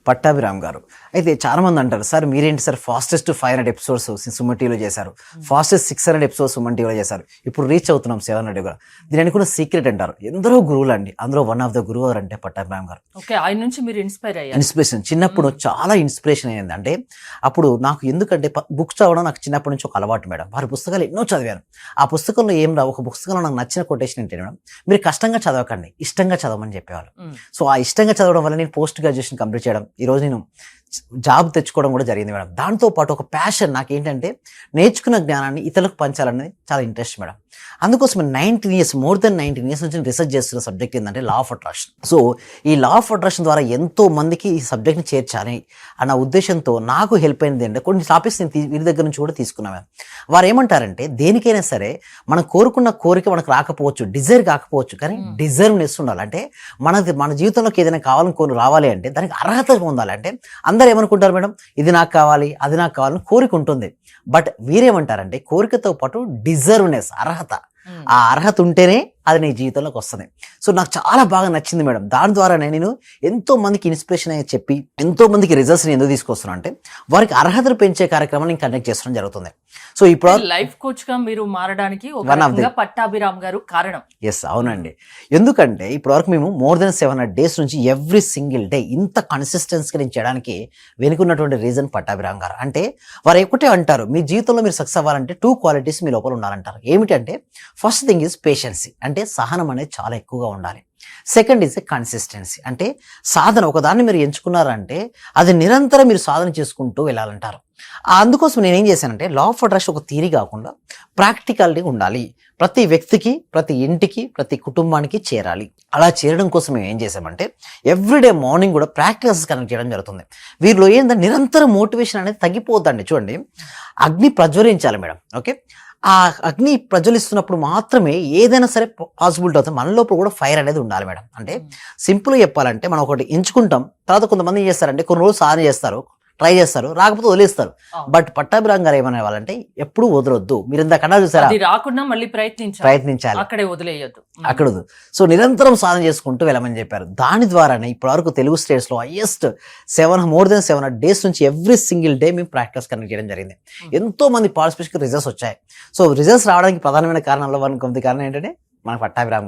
పట్టాభిరామ్ గారు. అయితే చాలా మంది అంటారు, సార్ మీరేంటి సార్ ఫాస్టెస్ట్ 500 ఎపిసోడ్స్ సుమన్ టీవీలో చేశారు, ఫాస్టెస్ట్ 600 ఎపిసోడ్స్ సుమన్ టీవీలో చేశారు, ఇప్పుడు రీచ్ అవుతున్నాం 700 కూడా. దీని అనుకున్న సీక్రెట్ అంటారు. ఎందరో గురువులు అండి, అందులో వన్ ఆఫ్ ద గురువు అంటే పట్టాభిరామ్ గారు. ఆయన నుంచి మీరు ఇన్స్పిరేషన్ చిన్నప్పుడు చాలా ఇన్స్పిరేషన్ అయ్యింది. అంటే అప్పుడు నాకు ఎందుకంటే బుక్స్ చదవడం నాకు చిన్నప్పటి నుంచి ఒక అలవాటు మేడం. వారి పుస్తకాలు ఎన్నో చదివాను. ఆ పుస్తకంలో ఏం రావు, ఒక పుస్తకంలో నాకు నచ్చిన కొటేషన్ ఏంటంటే మేడం, మీరు కష్టంగా చదవకండి, ఇష్టంగా చదవమని చెప్పేవాళ్ళు. సో ఆ ఇష్టంగా చదవడం వల్ల నేను పోస్ట్ గ్రాడ్యుయేషన్ కంప్లీట్ చేయడం, ఈరోజు నేను జాబ్ తెచ్చుకోవడం కూడా జరిగింది మేడం. దాంతోపాటు ఒక ప్యాషన్ నాకేంటంటే నేర్చుకున్న జ్ఞానాన్ని ఇతరులకు పంచాలనేది చాలా ఇంట్రెస్ట్ మేడం. అందుకోసం 19 years, మోర్ దెన్ 19 years నుంచి రీసెర్చ్ చేస్తున్న సబ్జెక్ట్ ఏంటంటే లా ఆఫ్ అట్రాక్షన్. సో ఈ లా ఆఫ్ అట్రాక్షన్ ద్వారా ఎంతో మందికి ఈ సబ్జెక్ట్ని చేర్చాలి అన్న ఉద్దేశంతో నాకు హెల్ప్ అయింది అంటే కొన్ని టాపిక్స్ నేను వీరి దగ్గర నుంచి కూడా తీసుకున్నాను. వారు ఏమంటారంటే దేనికైనా సరే మనం కోరుకున్న కోరిక మనకు రాకపోవచ్చు, డిజైర్ కాకపోవచ్చు, కానీ డిజర్వ్నెస్ ఉండాలి. అంటే మన జీవితంలోకి ఏదైనా కావాలని రావాలి అంటే దానికి అర్హత ఉండాలి. అంటే అందరూ ఏమనుకుంటారు మేడం, ఇది నాకు కావాలి, అది నాకు కావాలని కోరిక ఉంటుంది. బట్ వీరేమంటారంటే కోరికతో పాటు డిజర్వ్నెస్, అర్హత, ఆ అర్హత ఉంటేనే అది నీ జీవితంలోకి వస్తుంది. సో నాకు చాలా బాగా నచ్చింది మేడం. దాని ద్వారానే నేను ఎంతో మందికి ఇన్స్పిరేషన్ అయ్యి చెప్పి ఎంతో మందికి రిజల్ట్స్ ఎందుకు తీసుకొస్తున్నాను అంటే వారికి అర్హతలు పెంచే కార్యక్రమాన్ని నేను కండక్ట్ చేస్తడం జరుగుతుంది. సో ఇప్పుడు లైఫ్ కోచ్ గా మీరు మారడానికి పట్టాభిరామ్ గారు కారణం. ఎస్, అవునండి. ఎందుకంటే ఇప్పటి వరకు మేము మోర్ దెన్ 700 days నుంచి ఎవ్రీ సింగిల్ డే ఇంత కన్సిస్టెన్సీగా నేను చేయడానికి వెనుకున్నటువంటి రీజన్ పట్టాభిరామ్ గారు. అంటే వారు ఒకటే అంటారు, మీ జీవితంలో మీరు సక్సెస్ అవ్వాలంటే 2 qualities మీ లోపల ఉండాలంటారు. ఏమిటంటే ఫస్ట్ థింగ్ ఈజ్ పేషెన్సీ, అంటే సహనం అనేది చాలా ఎక్కువగా ఉండాలి. సెకండ్ ఈజ్ కన్సిస్టెన్సీ, అంటే సాధన. ఒకదాన్ని మీరు ఎంచుకున్నారంటే అది నిరంతరం మీరు సాధన చేసుకుంటూ వెళ్ళాలంటారు. అందుకోసం నేనేం చేశానంటే లా ఆఫ్ అట్రాక్షన్ ఒక థియరీ కాకుండా ప్రాక్టికాలిటీ ఉండాలి. ప్రతి వ్యక్తికి, ప్రతి ఇంటికి, ప్రతి కుటుంబానికి చేరాలి. అలా చేరడం కోసం మేము ఏం చేసామంటే ఎవ్రీడే మార్నింగ్ కూడా ప్రాక్టీసెస్ కనెక్ట్ చేయడం జరుగుతుంది. వీరిలో ఏంటంటే నిరంతరం మోటివేషన్ అనేది తగ్గిపోద్దండి. చూడండి, అగ్ని ప్రజ్వలించాలి మేడం. ఓకే, ఆ అగ్ని ప్రజ్వలిస్తున్నప్పుడు మాత్రమే ఏదైనా సరే పాసిబిలిటీ అవుతుంది. మన లోపల కూడా ఫైర్ అనేది ఉండాలి మేడం. అంటే సింపుల్గా చెప్పాలంటే మనం ఒకటి ఎంచుకుంటాం, తర్వాత కొంతమంది ఏం చేస్తారంటే కొన్ని రోజులు సాధన చేస్తారు, ట్రై చేస్తారు, రాకపోతే వదిలేస్తారు. బట్ పట్టాభిరామ్ గారు ఏమనే వాళ్ళంటే ఎప్పుడు వదలొద్దు. మీరు ఇంత కన్నా చూసారా, రాకుండా మళ్ళీ ప్రయత్నించాలి, అక్కడే వదిలేయద్దు, అక్కడ. సో నిరంతరం సాధన చేసుకుంటూ వెళ్ళమని చెప్పారు. దాని ద్వారానే ఇప్పటి వరకు తెలుగు స్టేట్స్ లో హైయెస్ట్ మోర్ దెన్ 700 days నుంచి ఎవ్రీ సింగిల్ డే మేము ప్రాక్టీస్ కండక్ట్ చేయడం జరిగింది. ఎంతో మంది పార్టిసిపేషన్ రిజల్ట్స్ వచ్చాయి. సో రిజల్ట్స్ రావడానికి ప్రధానమైన కారణంలో కొంత కారణం ఏంటంటే మన పట్టాభిరామ్ గారు.